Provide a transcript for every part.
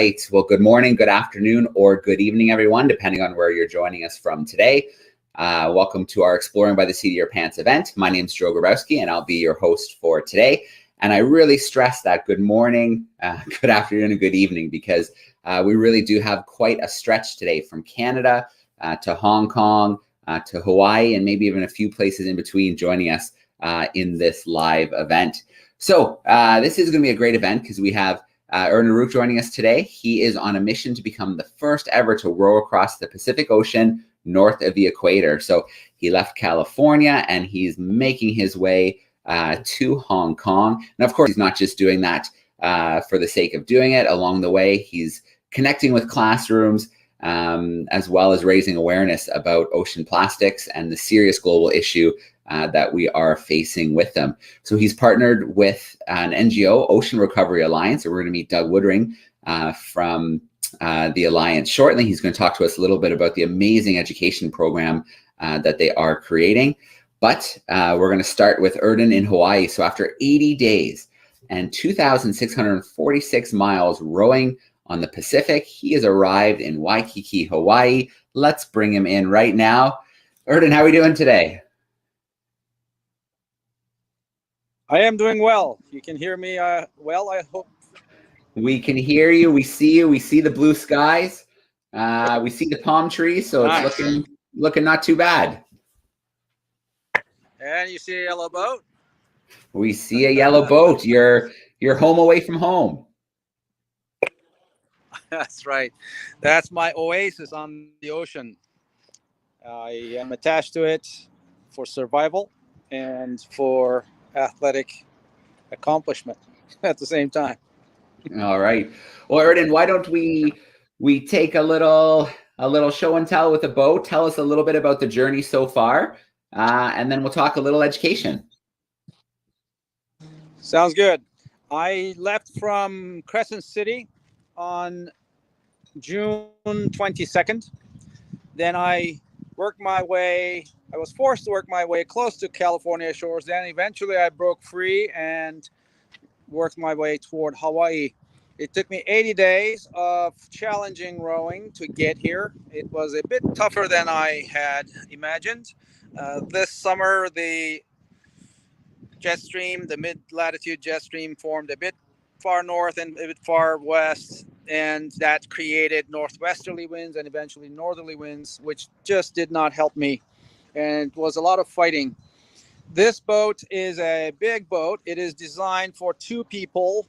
right. Well, good morning, good afternoon, or good evening, everyone, depending on where you're joining us from today. Welcome to our Exploring by the Seat of Your Pants event. My name is Joe Grabowski, and I'll be your host for today. And I really stress that good morning, good afternoon, and good evening, because we really do have quite a stretch today from Canada to Hong Kong to Hawaii, and maybe even a few places in between joining us in this live event. So this is going to be a great event because we have Erden Eruç joining us today. He is on a mission to become the first ever to row across the Pacific Ocean north of the equator. So he left California and he's making his way to Hong Kong. And of course, he's not just doing that for the sake of doing it. Along the way, he's connecting with classrooms as well as raising awareness about ocean plastics and the serious global issue that we are facing with them. So he's partnered with an NGO, Ocean Recovery Alliance, and we're going to meet Doug Woodring from the Alliance shortly. He's going to talk to us a little bit about the amazing education program that they are creating. But we're going to start with Erden in Hawaii. So after 80 days and 2,646 miles rowing on the Pacific, he has arrived in Waikiki, Hawaii. Let's bring him in right now. Erden, how are we doing today? I am doing well. You can hear me well, I hope. We can hear you. We see you. We see the blue skies. We see the palm trees. So nice. It's looking not too bad. And you see a yellow boat? We see a yellow boat. You're home away from home. That's right. That's my oasis on the ocean. I am attached to it for survival and for athletic accomplishment at the same time. All right. Well, Erden, why don't we take a little show and tell with a boat? Tell us a little bit about the journey so far, and then we'll talk a little education. Sounds good. I left from Crescent City on June 22nd. Then I was forced to work my way close to California shores. Then eventually I broke free and worked my way toward Hawaii. It took me 80 days of challenging rowing to get here. It was a bit tougher than I had imagined. This summer, the jet stream, the mid-latitude jet stream, formed a bit far north and a bit far west, and that created northwesterly winds and eventually northerly winds, which just did not help me. And it was a lot of fighting. This boat is a big boat. It is designed for 2 people,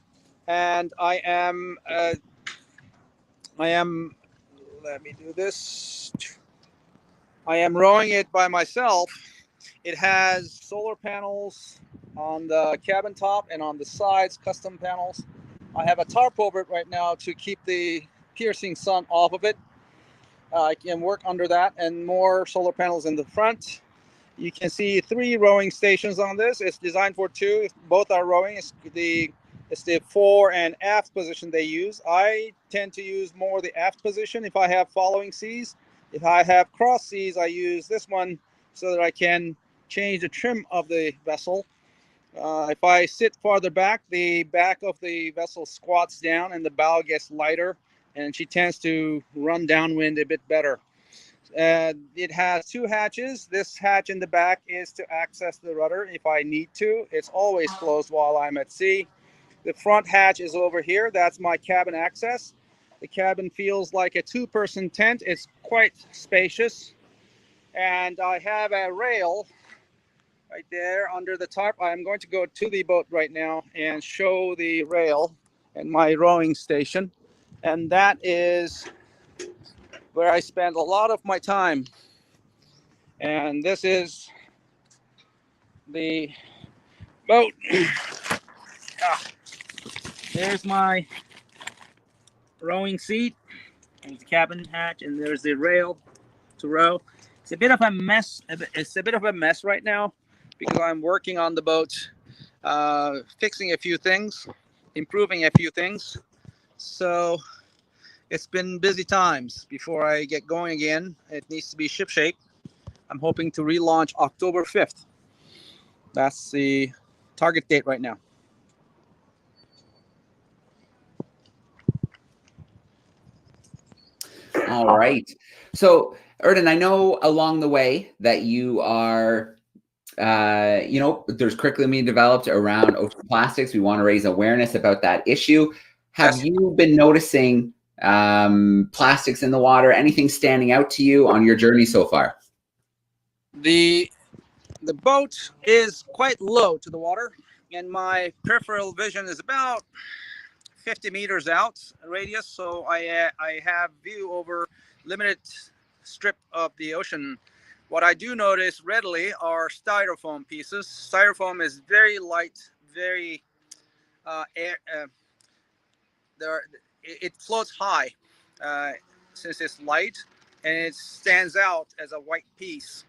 and I am, let me do this. I am rowing it by myself. It has solar panels on the cabin top and on the sides, custom panels. I have a tarp over it right now to keep the piercing sun off of it. I can work under that, and more solar panels in the front. You can see 3 rowing stations on this. It's designed for 2. Both are rowing. It's the fore and aft position they use. I tend to use more the aft position if I have following seas. If I have cross seas, I use this one so that I can change the trim of the vessel. If I sit farther back, the back of the vessel squats down and the bow gets lighter, and she tends to run downwind a bit better. It has 2 hatches. This hatch in the back is to access the rudder if I need to. It's always closed while I'm at sea. The front hatch is over here. That's my cabin access. The cabin feels like a 2-person tent. It's quite spacious. And I have a rail right there under the tarp. I'm going to go to the boat right now and show the rail and my rowing station. And that is where I spend a lot of my time. And this is the boat. There's my rowing seat. There's the cabin hatch, and there's the rail to row. It's a bit of a mess. It's a bit of a mess right now because I'm working on the boat, fixing a few things, improving a few things. So it's been busy times before I get going again. It needs to be shipshape. I'm hoping to relaunch October 5th. That's the target date right now. All right. So, Erden, I know along the way that you are, there's curriculum being developed around ocean plastics. We want to raise awareness about that issue. Have Yes. you been noticing plastics in the water? Anything standing out to you on your journey so far? The boat is quite low to the water, and my peripheral vision is about 50 meters out radius, so I have view over limited strip of the ocean. What I do notice readily are styrofoam pieces. Styrofoam is very light, very it floats high since it's light, and it stands out as a white piece.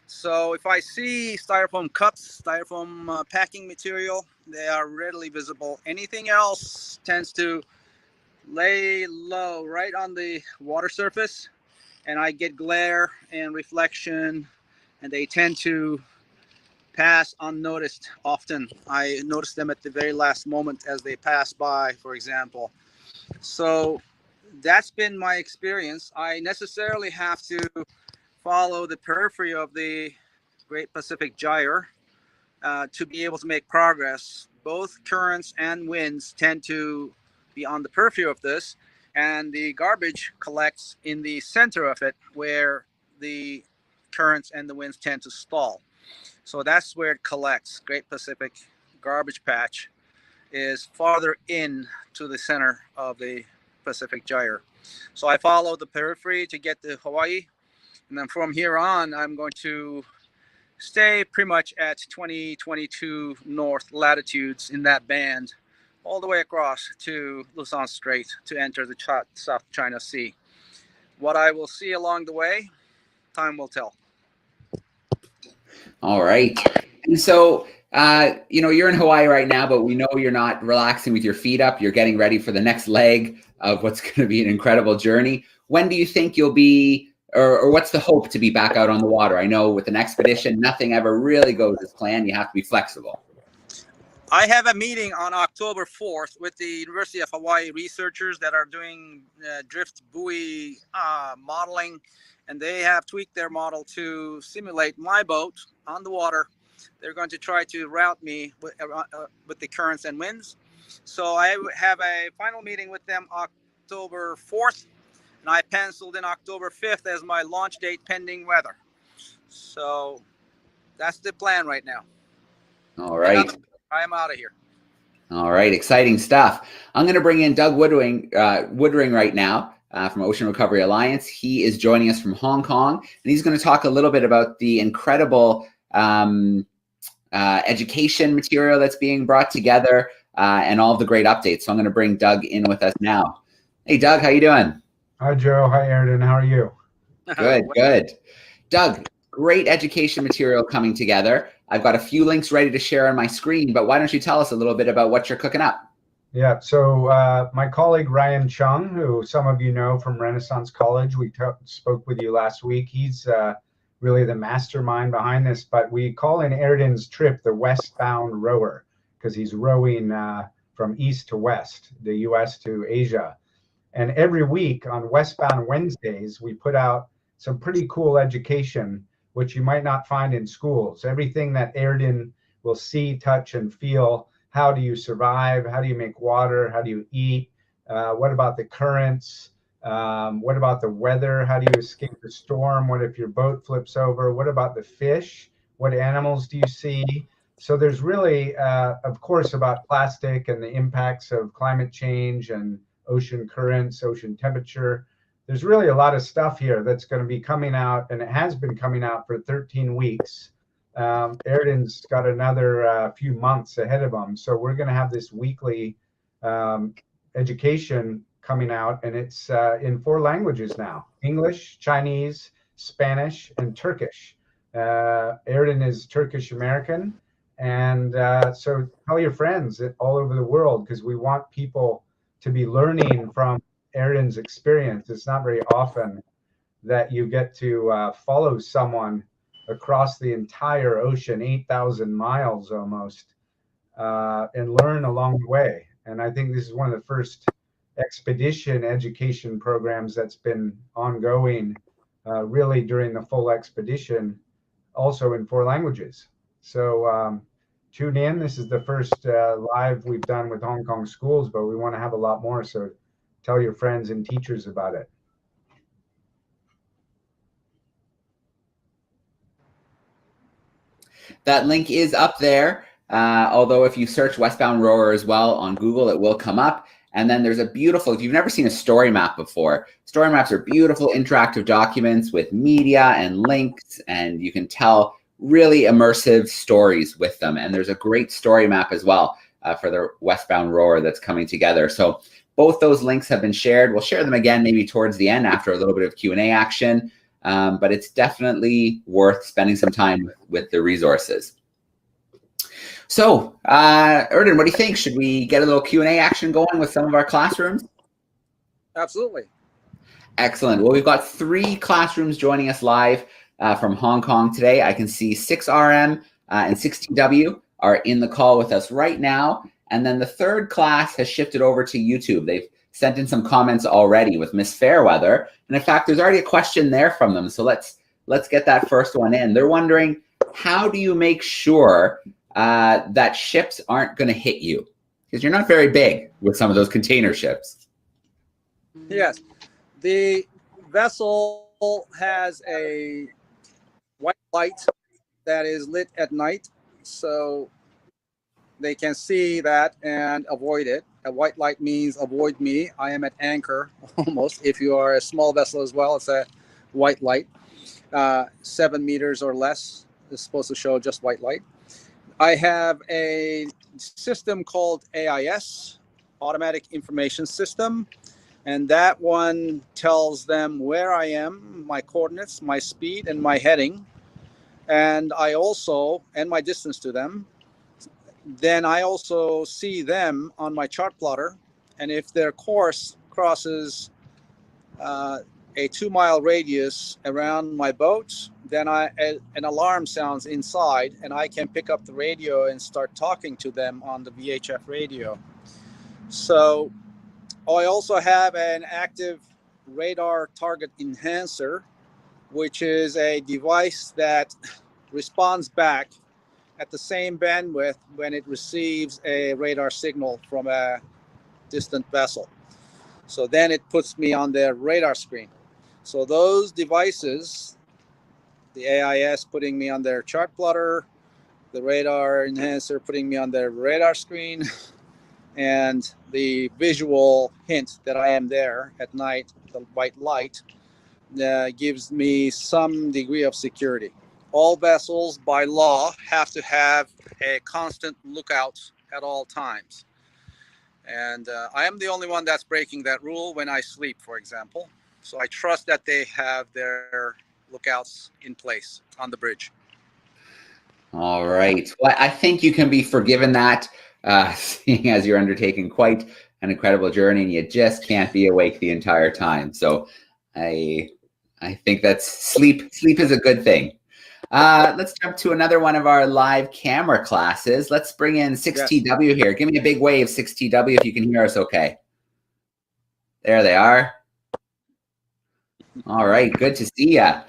So if I see styrofoam cups, styrofoam packing material, they are readily visible. Anything else tends to lay low right on the water surface, and I get glare and reflection, and they tend to pass unnoticed often. I notice them at the very last moment as they pass by, for example. So that's been my experience. I necessarily have to follow the periphery of the Great Pacific Gyre to be able to make progress. Both currents and winds tend to be on the periphery of this, and the garbage collects in the center of it where the currents and the winds tend to stall. So that's where it collects. Great Pacific Garbage Patch is farther in to the center of the Pacific Gyre. So I follow the periphery to get to Hawaii, and then from here on, I'm going to stay pretty much at 2022 north latitudes in that band, all the way across to Luzon Strait to enter the South China Sea. What I will see along the way, time will tell. All right. And so, you're in Hawaii right now, but we know you're not relaxing with your feet up. You're getting ready for the next leg of what's going to be an incredible journey. When do you think you'll be, or what's the hope to be back out on the water? I know with an expedition, nothing ever really goes as planned. You have to be flexible. I have a meeting on October 4th with the University of Hawaii researchers that are doing drift buoy modeling, and they have tweaked their model to simulate my boat on the water. They're going to try to route me with the currents and winds. So I have a final meeting with them October 4th, and I penciled in October 5th as my launch date pending weather. So that's the plan right now. All right. I am out of here. All right. Exciting stuff. I'm going to bring in Doug Woodring right now from Ocean Recovery Alliance. He is joining us from Hong Kong, and he's going to talk a little bit about the incredible education material that's being brought together and all of the great updates. So I'm going to bring Doug in with us now. Hey, Doug, how you doing? Hi, Joe. Hi, Erden. How are you? Good, good. Doug, great education material coming together. I've got a few links ready to share on my screen, but why don't you tell us a little bit about what you're cooking up? Yeah, so my colleague Ryan Chung, who some of you know from Renaissance College, we spoke with you last week. He's really the mastermind behind this, but we call in Erden's trip the westbound rower because he's rowing from east to west, the US to Asia. And every week on Westbound Wednesdays, we put out some pretty cool education, which you might not find in schools. Everything that Erden will see, touch, and feel. How do you survive? How do you make water? How do you eat? What about the currents? What about the weather? How do you escape the storm? What if your boat flips over? What about the fish? What animals do you see? So there's really, of course, about plastic and the impacts of climate change and ocean currents, ocean temperature. There's really a lot of stuff here that's going to be coming out, and it has been coming out for 13 weeks. Erden's got another few months ahead of him. So we're going to have this weekly education coming out, and it's in 4 languages now: English, Chinese, Spanish, and Turkish. Erden is Turkish American. And so tell your friends all over the world, because we want people to be learning from Erden's experience. It's not very often that you get to follow someone across the entire ocean, 8,000 miles almost, and learn along the way. And I think this is one of the first expedition education programs that's been ongoing really during the full expedition, also in 4 languages. So tune in. This is the first live we've done with Hong Kong schools, but we want to have a lot more. So tell your friends and teachers about it. That link is up there. Although if you search Westbound Rower as well on Google, it will come up. And then there's a beautiful, if you've never seen a story map before, story maps are beautiful interactive documents with media and links, and you can tell really immersive stories with them. And there's a great story map as well for the Westbound Rower that's coming together. So both those links have been shared. We'll share them again maybe towards the end after a little bit of Q&A action. But it's definitely worth spending some time with the resources. So, Erden, what do you think? Should we get a little Q&A action going with some of our classrooms? Absolutely. Excellent. Well, we've got 3 classrooms joining us live from Hong Kong today. I can see 6RM and 6TW are in the call with us right now. And then the 3rd class has shifted over to YouTube. They've sent in some comments already with Miss Fairweather. And in fact, there's already a question there from them. So let's get that first one in. They're wondering, how do you make sure that ships aren't going to hit you? Because you're not very big with some of those container ships. Yes. The vessel has a white light that is lit at night, so they can see that and avoid it. A white light means avoid me. I am at anchor almost. If you are a small vessel as well, it's a white light. 7 meters or less is supposed to show just white light. I have a system called AIS, Automatic Information System, and that one tells them where I am, my coordinates, my speed, and my heading, and my distance to them. Then I also see them on my chart plotter, and if their course crosses a 2-mile radius around my boat, then an alarm sounds inside, and I can pick up the radio and start talking to them on the VHF radio. So I also have an active radar target enhancer, which is a device that responds back at the same bandwidth when it receives a radar signal from a distant vessel. So then it puts me on their radar screen. So those devices, the AIS putting me on their chart plotter, the radar enhancer putting me on their radar screen, and the visual hint that I am there at night, the white light, gives me some degree of security. All vessels by law have to have a constant lookout at all times. And I am the only one that's breaking that rule when I sleep, for example. So I trust that they have their lookouts in place on the bridge. All right. Well, I think you can be forgiven that, seeing as you're undertaking quite an incredible journey and you just can't be awake the entire time. So I think that's sleep is a good thing. Let's jump to another one of our live camera classes. Let's bring in 6TW here. Give me a big wave, 6TW, if you can hear us okay. There they are. All right, good to see ya.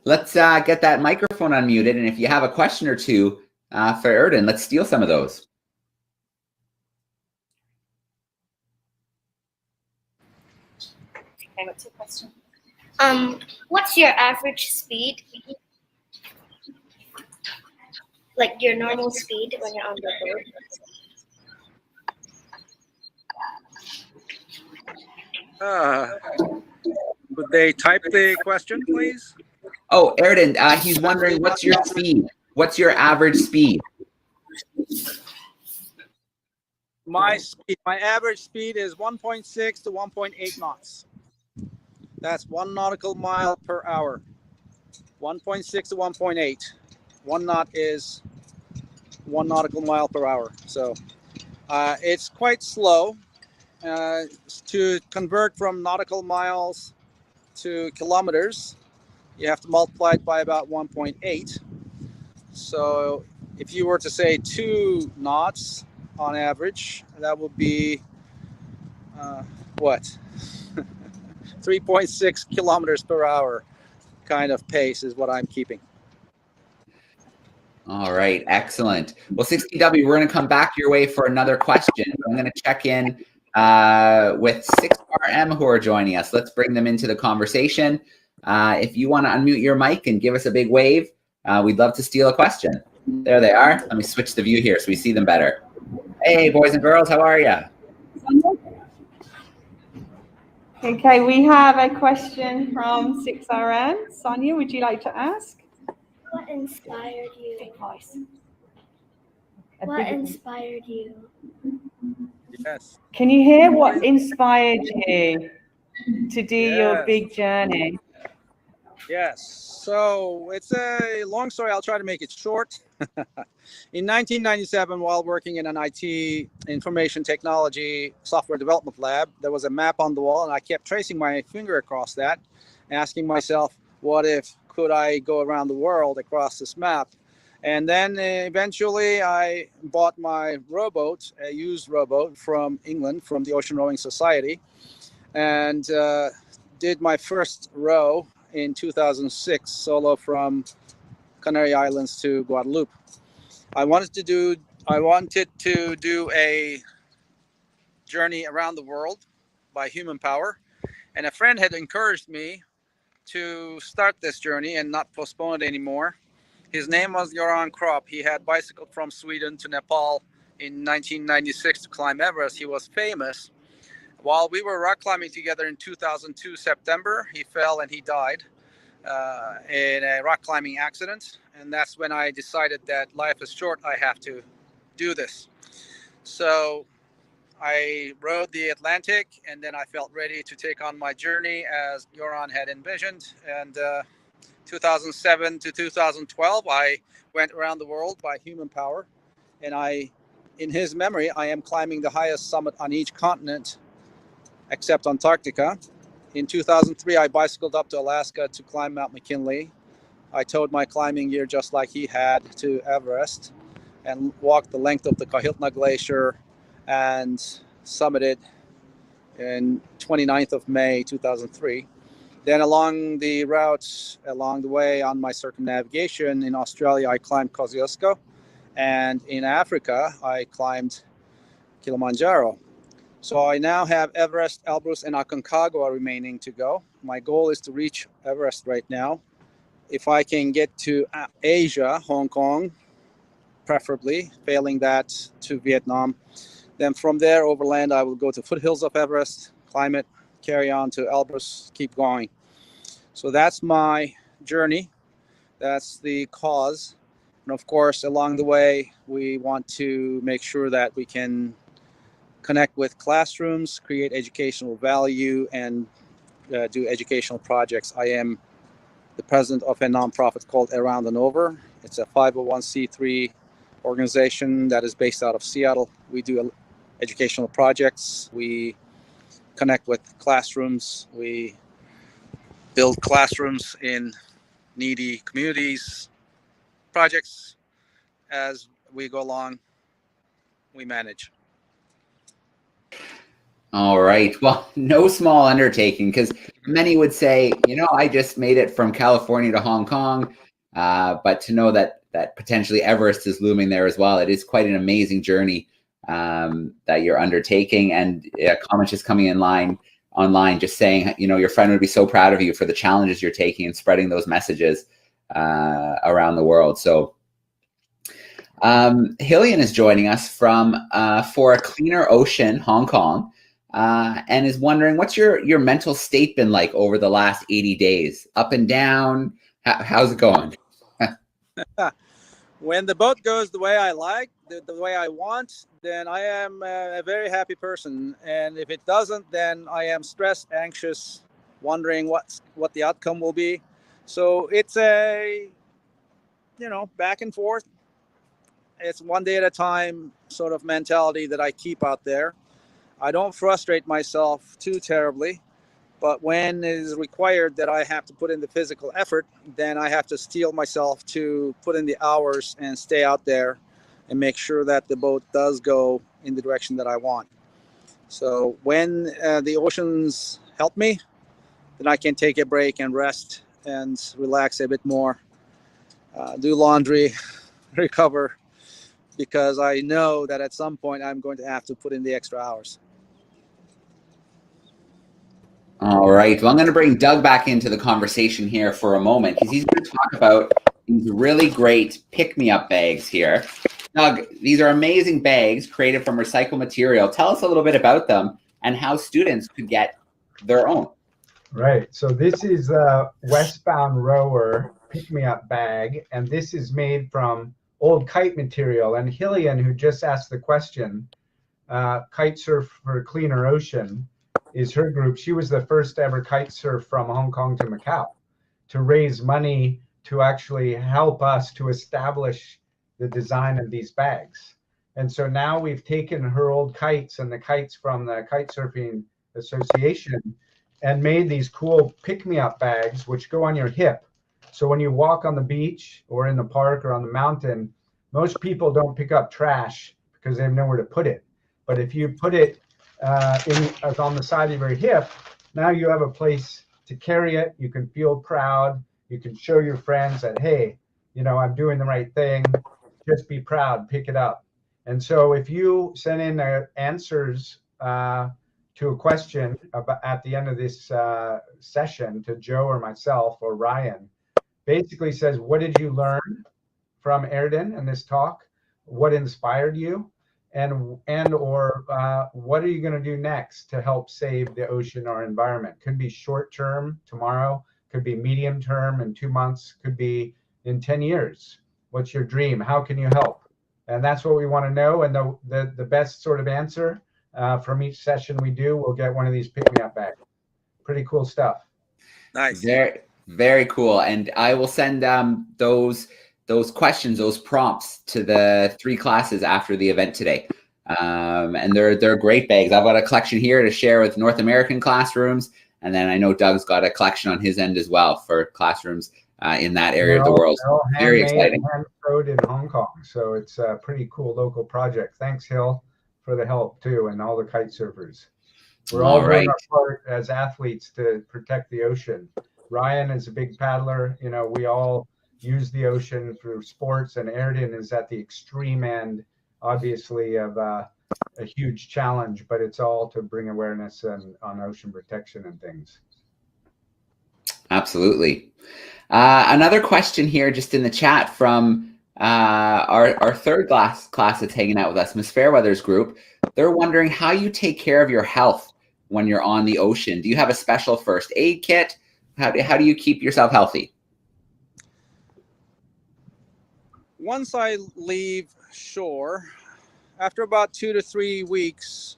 Let's get that microphone unmuted, and if you have a question or two for Erden, let's steal some of those. I got 2 questions. What's your average speed? Like your normal speed when you're on the boat? Could they type the question, please? Oh, Erden, he's wondering, what's your speed? What's your average speed? My average speed is 1.6 to 1.8 knots. That's 1 nautical mile per hour. 1.6 to 1.8. 1 knot is 1 nautical mile per hour. So it's quite slow. To convert from nautical miles to kilometers, you have to multiply it by about 1.8. So if you were to say 2 knots on average, that would be what, 3.6 kilometers per hour kind of pace is what I'm keeping. All right, excellent. Well, 60W, we're going to come back your way for another question. I'm going to check in with 6RM who are joining us. Let's bring them into the conversation. If you want to unmute your mic and give us a big wave, we'd love to steal a question. There they are. Let me switch the view here so we see them better. Hey, boys and girls, how are you? Okay, we have a question from 6RM. Sonia, would you like to ask? What inspired you? Big voice. What inspired you? Yes. Can you hear what inspired you to do your big journey? Yes. So it's a long story. I'll try to make it short. In 1997, while working in an IT information technology software development lab, there was a map on the wall, and I kept tracing my finger across that, asking myself, what if could I go around the world across this map? And then eventually I bought my rowboat, a used rowboat from England, from the Ocean Rowing Society, and did my first row in 2006, solo from Canary Islands to Guadeloupe. I wanted to do a journey around the world by human power, and a friend had encouraged me to start this journey and not postpone it anymore. His name was Göran Kropp. He had bicycled from Sweden to Nepal in 1996 to climb Everest. He was famous. While we were rock climbing together in 2002 September, he fell and he died in a rock climbing accident. And that's when I decided that life is short, I have to do this. So I rode the Atlantic, and then I felt ready to take on my journey as Göran had envisioned. And 2007 to 2012, I went around the world by human power. And in his memory, I am climbing the highest summit on each continent except Antarctica. In 2003, I bicycled up to Alaska to climb Mount McKinley. I towed my climbing gear just like he had to Everest and walked the length of the Kahiltna Glacier and summited in 29th of May 2003. Then along the route, along the way on my circumnavigation in Australia, I climbed Kosciuszko, and in Africa, I climbed Kilimanjaro. So I now have Everest, Elbrus, and Aconcagua remaining to go. My goal is to reach Everest right now. If I can get to Asia, Hong Kong, preferably, failing that to Vietnam, then from there overland, I will go to foothills of Everest, climb it, carry on to Elbrus, keep going. So that's my journey. That's the cause. And of course, along the way, we want to make sure that we can connect with classrooms, create educational value, and do educational projects. I am the president of a nonprofit called Around and Over. It's a 501c3 organization that is based out of Seattle. We do educational projects. We connect with classrooms. We build classrooms in needy communities. Projects, as we go along, we manage. All right. Well, no small undertaking, because many would say, you know, I just made it from California to Hong Kong, but to know that potentially Everest is looming there as well, it is quite an amazing journey that you're undertaking. And a comment just coming in online, just saying, you know, your friend would be so proud of you for the challenges you're taking and spreading those messages around the world. So Hillian is joining us from For a Cleaner Ocean, Hong Kong. And is wondering, what's your mental state been like over the last 80 days? Up and down? How's it going? When the boat goes the way I like, the way I want, then I am a very happy person. And if it doesn't, then I am stressed, anxious, wondering what the outcome will be. So it's a, back and forth. It's one day at a time sort of mentality that I keep out there. I don't frustrate myself too terribly, but when it is required that I have to put in the physical effort, then I have to steel myself to put in the hours and stay out there and make sure that the boat does go in the direction that I want. So when the oceans help me, then I can take a break and rest and relax a bit more, do laundry, recover, because I know that at some point I'm going to have to put in the extra hours. All right. Well, I'm going to bring Doug back into the conversation here for a moment because he's going to talk about these really great pick-me-up bags here. Doug, these are amazing bags created from recycled material. Tell us a little bit about them and how students could get their own. Right. So this is a Westbound Rower pick-me-up bag, and this is made from old kite material. And Hillian, who just asked the question, Kite Surf for a Cleaner Ocean, is her group. She was the first ever kite surf from Hong Kong to Macau to raise money to actually help us to establish the design of these bags. And so now we've taken her old kites and the kites from the Kite Surfing Association and made these cool pick-me-up bags which go on your hip. So when you walk on the beach or in the park or on the mountain, most people don't pick up trash because they have nowhere to put it. But if you put it on the side of your hip, now you have a place to carry it. You can feel proud. You can show your friends that, hey, you know, I'm doing the right thing. Just be proud, pick it up. And so if you send in answers to a question at the end of this session to Joe or myself or Ryan, basically says, what did you learn from Erden in this talk? What inspired you? And or what are you going to do next to help save the ocean or environment? Could be short term, tomorrow, could be medium term in 2 months, could be in 10 years. What's your dream? How can you help? And that's what we want to know. And the best sort of answer from each session we do, we'll get one of these pick-me-up bags. Pretty cool stuff. Nice. Very, very cool. And I will send those questions, those prompts to the 3 classes after the event today. And they're great bags. I've got a collection here to share with North American classrooms. And then I know Doug's got a collection on his end as well for classrooms in that area of the world. Very exciting. Hand-sewed in Hong Kong. So it's a pretty cool local project. Thanks, Hill, for the help too, and all the kite surfers. We're all doing our part as athletes to protect the ocean. Ryan is a big paddler. You know, we all use the ocean through sports, and Erden is at the extreme end, obviously, of a huge challenge, but it's all to bring awareness on ocean protection and things. Absolutely. Another question here just in the chat from our third class that's hanging out with us, Miss Fairweather's group. They're wondering how you take care of your health when you're on the ocean. Do you have a special first aid kit? How do you keep yourself healthy? Once I leave shore, after about 2 to 3 weeks,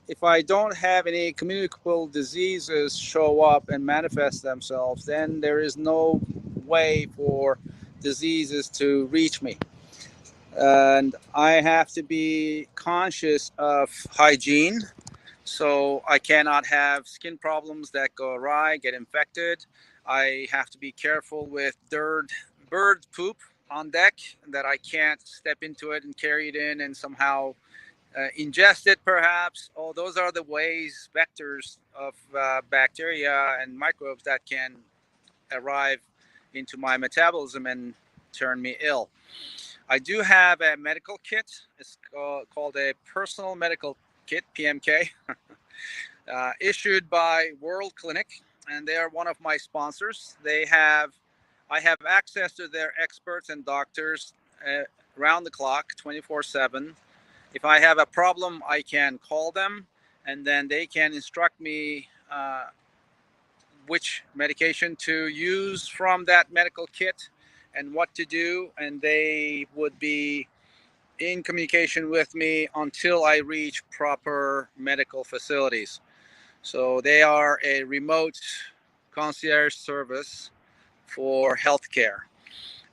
if I don't have any communicable diseases show up and manifest themselves, then there is no way for diseases to reach me. And I have to be conscious of hygiene. So I cannot have skin problems that go awry, get infected. I have to be careful with bird poop on deck, that I can't step into it and carry it in and somehow ingest it perhaps. Oh, those are the ways, vectors of bacteria and microbes that can arrive into my metabolism and turn me ill. I do have a medical kit. It's called a personal medical kit, PMK, issued by World Clinic, and they are one of my sponsors. I have access to their experts and doctors around the clock, 24/7. If I have a problem, I can call them, and then they can instruct me which medication to use from that medical kit and what to do, and they would be in communication with me until I reach proper medical facilities. So they are a remote concierge service for healthcare,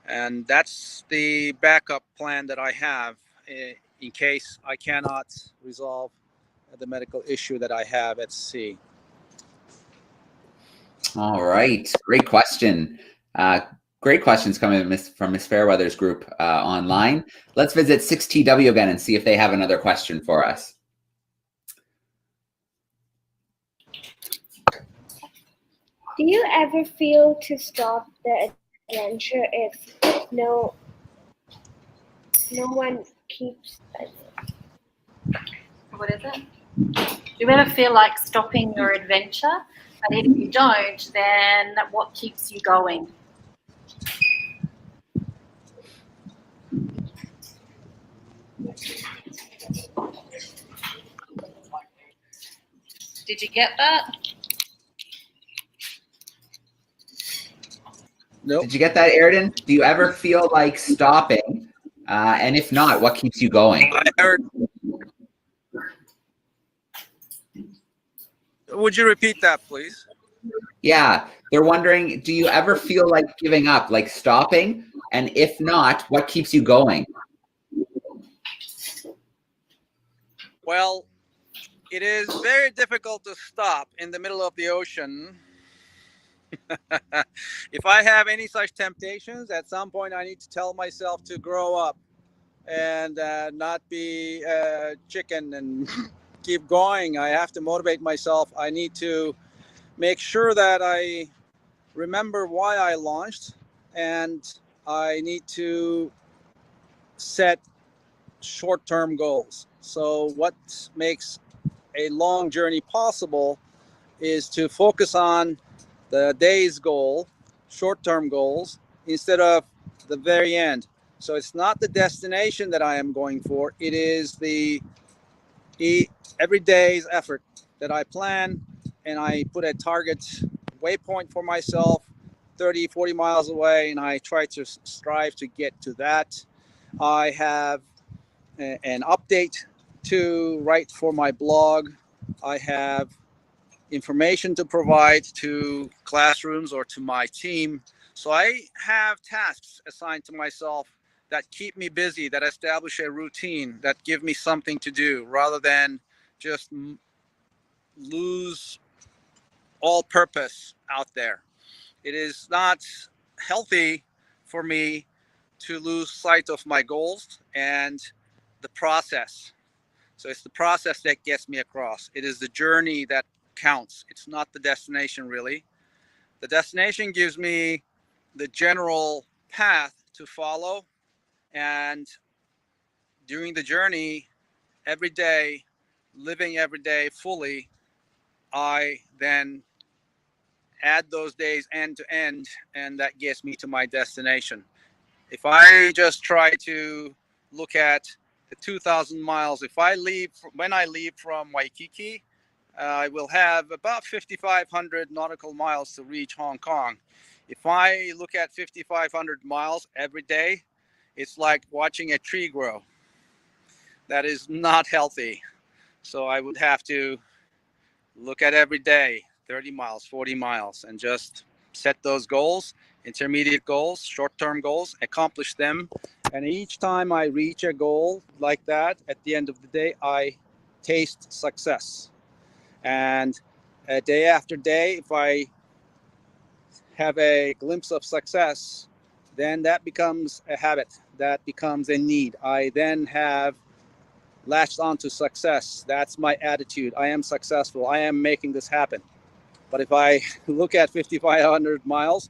and that's the backup plan that I have in case I cannot resolve the medical issue that I have at sea. All right, great question. Great questions coming from Miss Fairweather's group online. Let's visit 6TW again and see if they have another question for us. Do you ever feel to stop the adventure if no one keeps it? What is it? Do you ever feel like stopping your adventure? And if you don't, then what keeps you going? Did you get that? Nope. Did you get that, Erden? Do you ever feel like stopping? And if not, what keeps you going? I heard. Would you repeat that, please? Yeah, they're wondering, do you ever feel like giving up, like stopping? And if not, what keeps you going? Well, it is very difficult to stop in the middle of the ocean. If I have any such temptations, at some point I need to tell myself to grow up and not be a chicken and keep going. I have to motivate myself. I need to make sure that I remember why I launched, and I need to set short-term goals. So what makes a long journey possible is to focus on the day's goal, short-term goals, instead of the very end. So it's not the destination that I am going for. It is the every day's effort that I plan, and I put a target waypoint for myself 30, 40 miles away, and I try to strive to get to that. I have an update to write for my blog. I have information to provide to classrooms or to my team. So I have tasks assigned to myself that keep me busy, that establish a routine, that give me something to do, rather than just lose all purpose out there. It is not healthy for me to lose sight of my goals and the process. So it's the process that gets me across. It is the journey that counts. It's not the destination, really. The destination gives me the general path to follow, and during the journey, every day, living every day fully, I then add those days end to end, and that gets me to my destination. If I just try to look at the 2,000 miles, when I leave from Waikiki, I will have about 5,500 nautical miles to reach Hong Kong. If I look at 5,500 miles every day, it's like watching a tree grow. That is not healthy. So I would have to look at every day, 30 miles, 40 miles, and just set those goals, intermediate goals, short-term goals, accomplish them. And each time I reach a goal like that, at the end of the day, I taste success. And day after day, if I have a glimpse of success, then that becomes a habit. That becomes a need. I then have latched onto success. That's my attitude. I am successful. I am making this happen. But if I look at 5,500 miles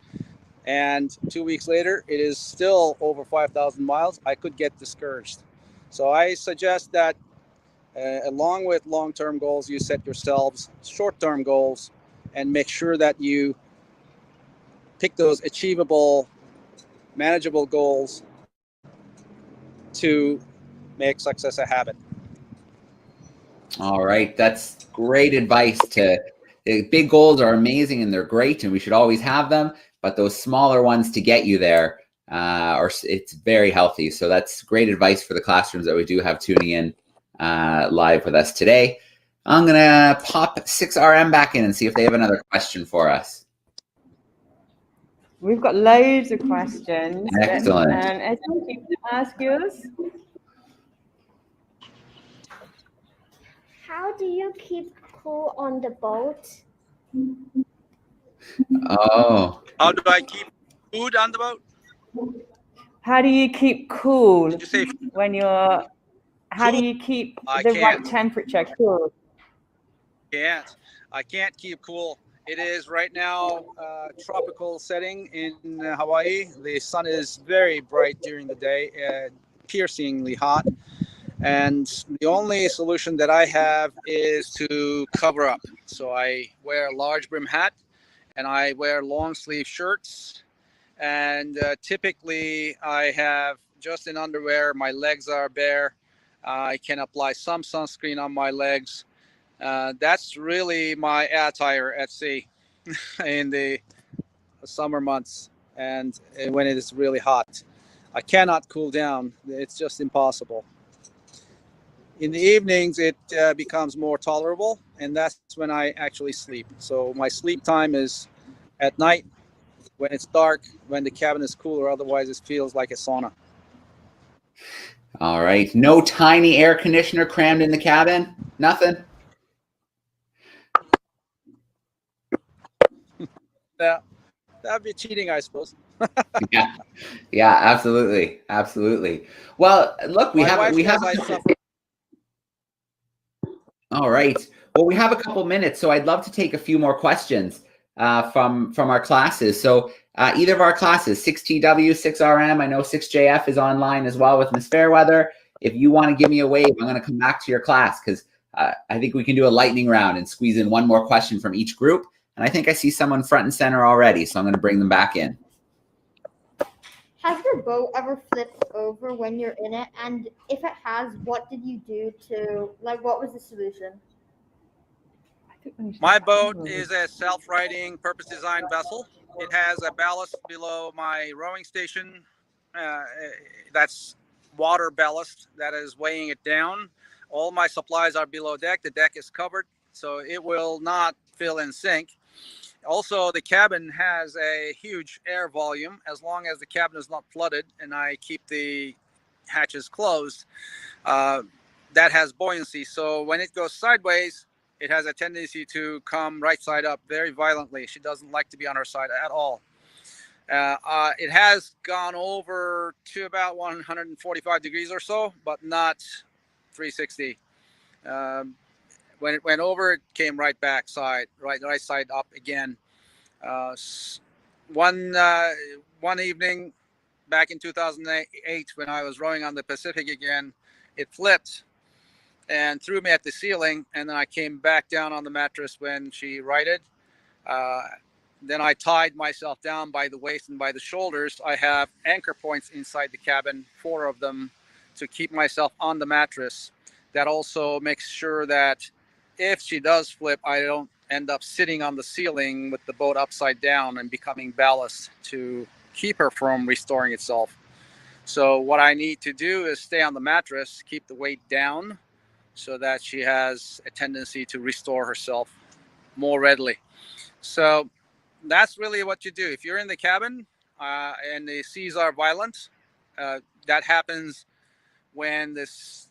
and 2 weeks later, it is still over 5,000 miles, I could get discouraged. So I suggest that along with long-term goals, you set yourselves short-term goals and make sure that you pick those achievable, manageable goals to make success a habit. All right, that's great advice. Big goals are amazing and they're great and we should always have them, but those smaller ones to get you there, it's very healthy. So that's great advice for the classrooms that we do have tuning in live with us today. I'm gonna pop 6RM back in and see if they have another question for us. We've got loads of questions. Excellent. Erden, you can ask yours. How do you keep cool on the boat? Oh. How do I keep food on the boat? How do you keep cool Did you say when you're? How do you keep the right temperature cool? I can't keep cool It is right now tropical setting in Hawaii. The sun is very bright during the day, piercingly hot. And the only solution that I have is to cover up. So I wear a large brim hat and I wear long sleeve shirts. And typically I have just in underwear. My legs are bare. I can apply some sunscreen on my legs. That's really my attire at sea in the summer months and when it is really hot. I cannot cool down. It's just impossible. In the evenings, it becomes more tolerable, and that's when I actually sleep. So my sleep time is at night when it's dark, when the cabin is cooler. Otherwise, it feels like a sauna. All right. No tiny air conditioner crammed in the cabin? Nothing? Yeah, that'd be cheating, I suppose. Yeah, absolutely. Absolutely. Well, look, we have all right. Well, we have a couple minutes, so I'd love to take a few more questions from our classes. So either of our classes, 6TW, 6RM, I know 6JF is online as well with Miss Fairweather. If you want to give me a wave, I'm going to come back to your class because I think we can do a lightning round and squeeze in one more question from each group. And I think I see someone front and center already, so I'm going to bring them back in. Has your boat ever flipped over when you're in it? And if it has, what did you do to, like, what was the solution? My boat is a self-righting, purpose-designed vessel. It has a ballast below my rowing station. That's water ballast that is weighing it down. All my supplies are below deck. The deck is covered, so it will not fill and sink. Also, the cabin has a huge air volume. As long as the cabin is not flooded and I keep the hatches closed, that has buoyancy. So when it goes sideways, it has a tendency to come right side up very violently. She doesn't like to be on her side at all. It has gone over to about 145 degrees or so, but not 360. When it went over, it came right back side, right side up again. One evening back in 2008, when I was rowing on the Pacific again, it flipped and threw me at the ceiling, and then I came back down on the mattress when she righted. Then I tied myself down by the waist and by the shoulders. I have anchor points inside the cabin, 4 of them, to keep myself on the mattress. That also makes sure that if she does flip, I don't end up sitting on the ceiling with the boat upside down and becoming ballast to keep her from restoring itself. So what I need to do is stay on the mattress, keep the weight down so that she has a tendency to restore herself more readily. So that's really what you do. If you're in the cabin and the seas are violent, that happens when this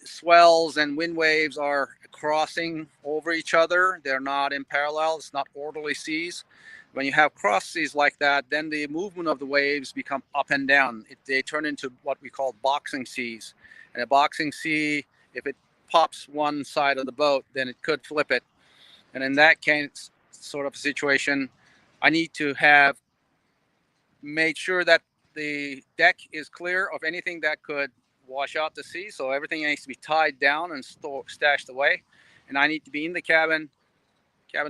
swells and wind waves are crossing over each other. They're not in parallel. It's not orderly seas. When you have cross seas like that, then the movement of the waves become up and down. They turn into what we call boxing seas. And a boxing sea, if it pops one side of the boat, then it could flip it. And in that case, sort of situation, I need to have made sure that the deck is clear of anything that could wash out the sea. So everything needs to be tied down and stashed away. And I need to be in the cabin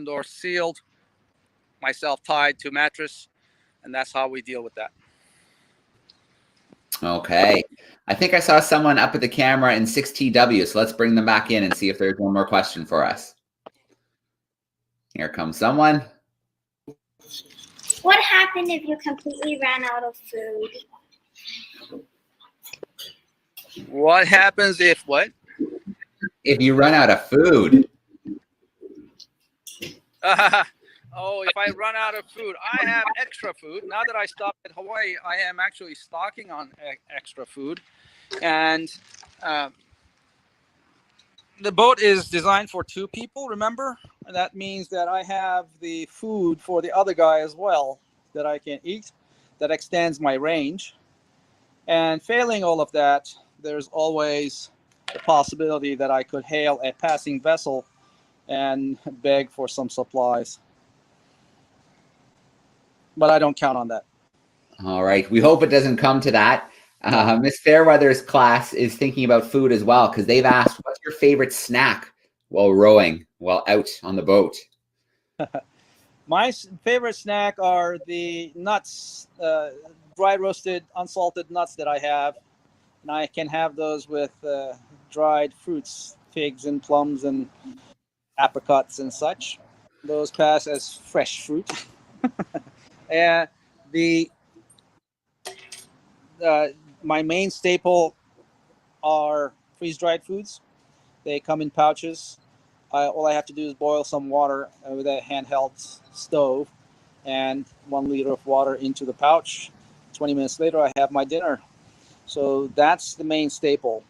door sealed, myself tied to a mattress, and that's how we deal with that. Okay. I think I saw someone up at the camera in 6TW, so let's bring them back in and see if there's one more question for us. Here comes someone. What happened if you completely ran out of food? What happens if what? If you run out of food. If I run out of food, I have extra food. Now that I stopped at Hawaii, I am actually stocking on extra food. And the boat is designed for 2 people, remember? And that means that I have the food for the other guy as well that I can eat. That extends my range. And failing all of that, there's always the possibility that I could hail a passing vessel and beg for some supplies. But I don't count on that. All right. We hope it doesn't come to that. Miss Fairweather's class is thinking about food as well, because they've asked, what's your favorite snack while rowing, while out on the boat? My favorite snack are the nuts, dry roasted, unsalted nuts that I have. And I can have those with dried fruits, figs and plums and apricots and such. Those pass as fresh fruit. And my main staple are freeze-dried foods. They come in pouches. All I have to do is boil some water with a handheld stove and 1 liter of water into the pouch. 20 minutes later, I have my dinner. So that's the main staple.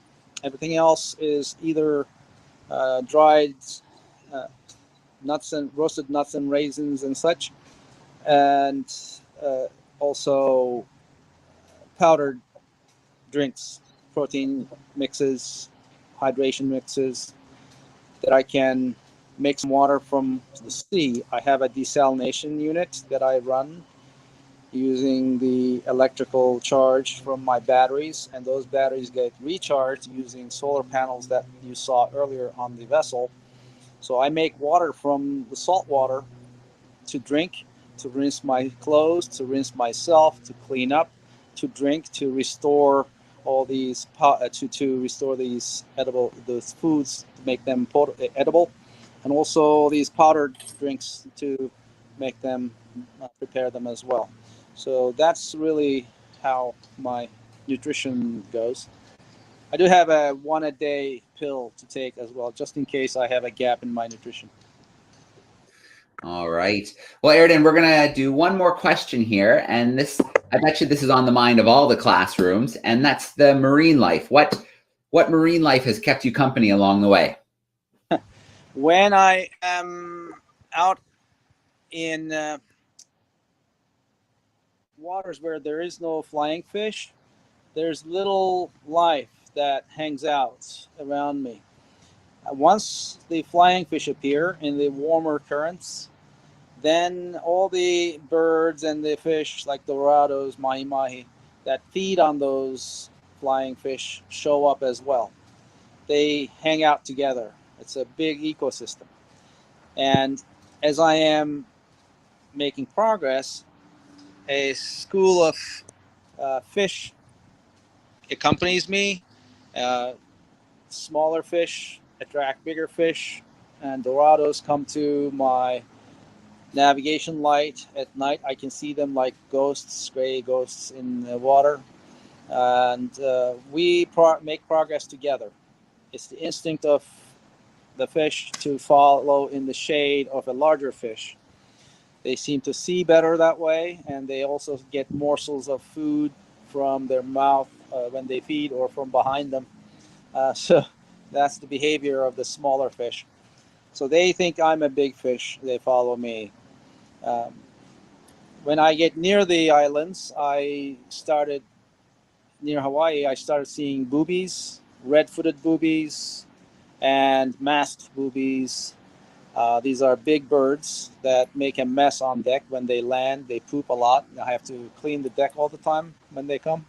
Everything else is either dried nuts and roasted nuts and raisins and such, and also powdered drinks, protein mixes, hydration mixes that I can make some water from the sea. I have a desalination unit that I run using the electrical charge from my batteries, and those batteries get recharged using solar panels that you saw earlier on the vessel. So I make water from the salt water to drink, to rinse my clothes, to rinse myself, to clean up, to drink, to restore all these to restore these those foods, to make them edible, and also these powdered drinks to make them prepare them as well. So that's really how my nutrition goes. I do have a 1 a day pill to take as well, just in case I have a gap in my nutrition. All right. Well, Erden, we're going to do one more question here. And this, I bet you this is on the mind of all the classrooms, and that's the marine life. What marine life has kept you company along the way? When I am out in waters where there is no flying fish, there's little life that hangs out around me. Once the flying fish appear in the warmer currents, then all the birds and the fish like dorados, mahi-mahi, that feed on those flying fish show up as well. They hang out together. It's a big ecosystem. And as I am making progress, a school of fish accompanies me. Smaller fish attract bigger fish, and dorados come to my navigation light at night. I can see them like ghosts, gray ghosts in the water, and we make progress together. It's the instinct of the fish to follow in the shade of a larger fish. They seem to see better that way, and they also get morsels of food from their mouth when they feed, or from behind them. So that's the behavior of the smaller fish. So they think I'm a big fish. They follow me. When I get near the islands, near Hawaii, I started seeing boobies, red-footed boobies, and masked boobies. These are big birds that make a mess on deck when they land. They poop a lot. I have to clean the deck all the time when they come.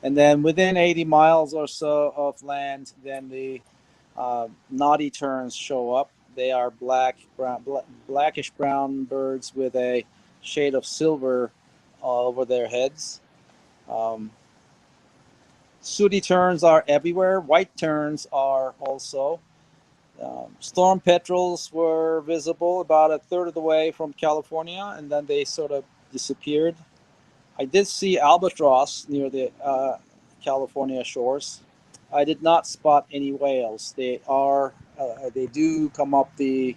And then within 80 miles or so of land, then the naughty terns show up. They are blackish brown birds with a shade of silver all over their heads. Sooty terns are everywhere. White terns are also. Storm petrels were visible about a third of the way from California, and then they sort of disappeared. I did see albatross near the California shores. I did not spot any whales. They do come up the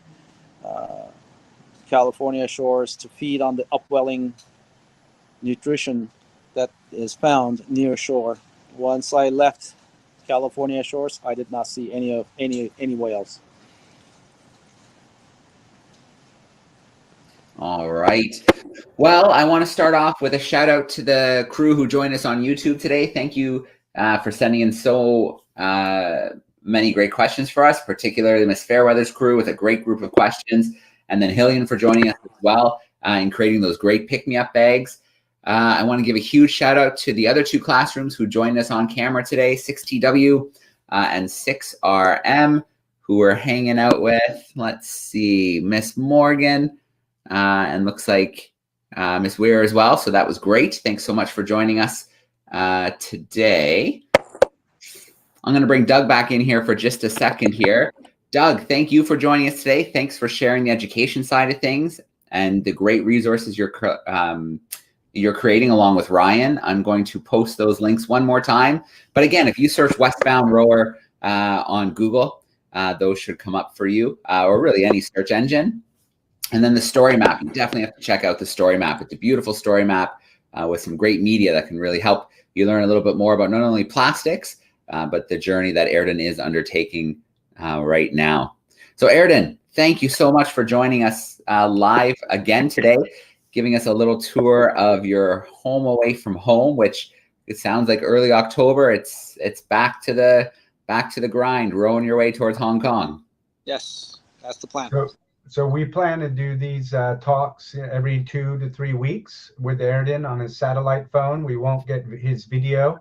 California shores to feed on the upwelling nutrition that is found near shore. Once I left California shores, I did not see any whales. All right. Well, I want to start off with a shout out to the crew who joined us on YouTube today. Thank you for sending in so many great questions for us, particularly Miss Fairweather's crew with a great group of questions, and then Hillian for joining us as well in creating those great pick-me-up bags. I want to give a huge shout out to the other two classrooms who joined us on camera today, 6TW and 6RM, who we're hanging out with. Let's see, Miss Morgan, and looks like Miss Weir as well. So that was great. Thanks so much for joining us today. I'm going to bring Doug back in here for just a second here. Doug, thank you for joining us today. Thanks for sharing the education side of things and the great resources you're creating along with Ryan. I'm going to post those links one more time. But again, if you search Westbound Rower on Google, those should come up for you, or really any search engine. And then the story map, you definitely have to check out the story map. It's a beautiful story map with some great media that can really help you learn a little bit more about not only plastics, but the journey that Erden is undertaking right now. So Erden, thank you so much for joining us live again today, giving us a little tour of your home away from home, which it sounds like early October. It's back to the grind, rowing your way towards Hong Kong. Yes, that's the plan. So we plan to do these talks every 2 to 3 weeks with Erden on his satellite phone. We won't get his video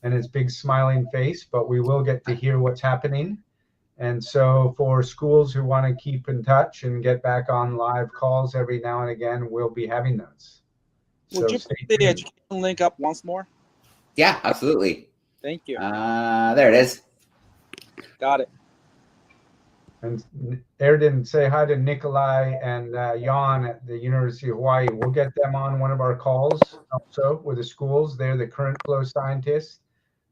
and his big smiling face, but we will get to hear what's happening. And so for schools who want to keep in touch and get back on live calls every now and again, we'll be having those. Would you put the education link up once more? Yeah, absolutely. Thank you. There it is. Got it. And Erden, say hi to Nikolai and Jan at the University of Hawaii. We'll get them on one of our calls also with the schools. They're the current flow scientists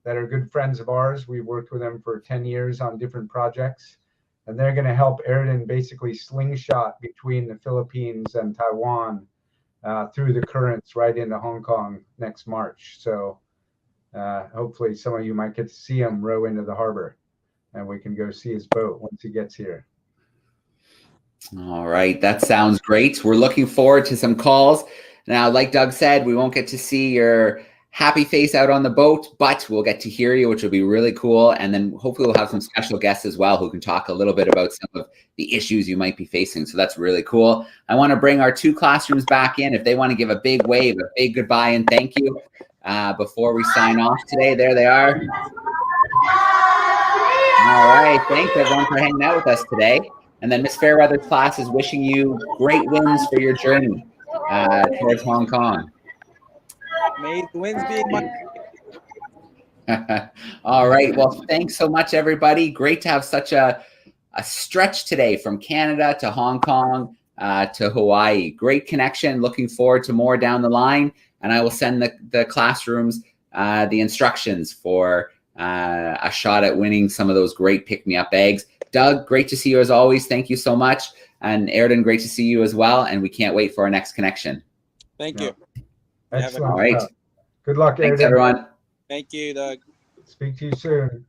that are good friends of ours. We worked with them for 10 years on different projects, and they're going to help Erden basically slingshot between the Philippines and Taiwan through the currents right into Hong Kong next March. So hopefully some of you might get to see him row into the harbor, and we can go see his boat once he gets here. All right, that sounds great. We're looking forward to some calls. Now, like Doug said, we won't get to see your happy face out on the boat, but we'll get to hear you, which will be really cool. And then hopefully we'll have some special guests as well who can talk a little bit about some of the issues you might be facing. So that's really cool. I want to bring our two classrooms back in. If they want to give a big wave, a big goodbye and thank you before we sign off today. There they are. All right. Thanks everyone for hanging out with us today. And then Miss Fairweather's class is wishing you great wins for your journey towards Hong Kong. May the winds be my... All right. Well, thanks so much, everybody. Great to have such a stretch today from Canada to Hong Kong to Hawaii. Great connection. Looking forward to more down the line. And I will send the classrooms the instructions for a shot at winning some of those great pick-me-up bags. Doug, great to see you as always. Thank you so much. And Erden, great to see you as well. And we can't wait for our next connection. Thank you. Excellent. All right. Good luck, Thanks, Erden. everyone. Thank you, Doug. Speak to you soon.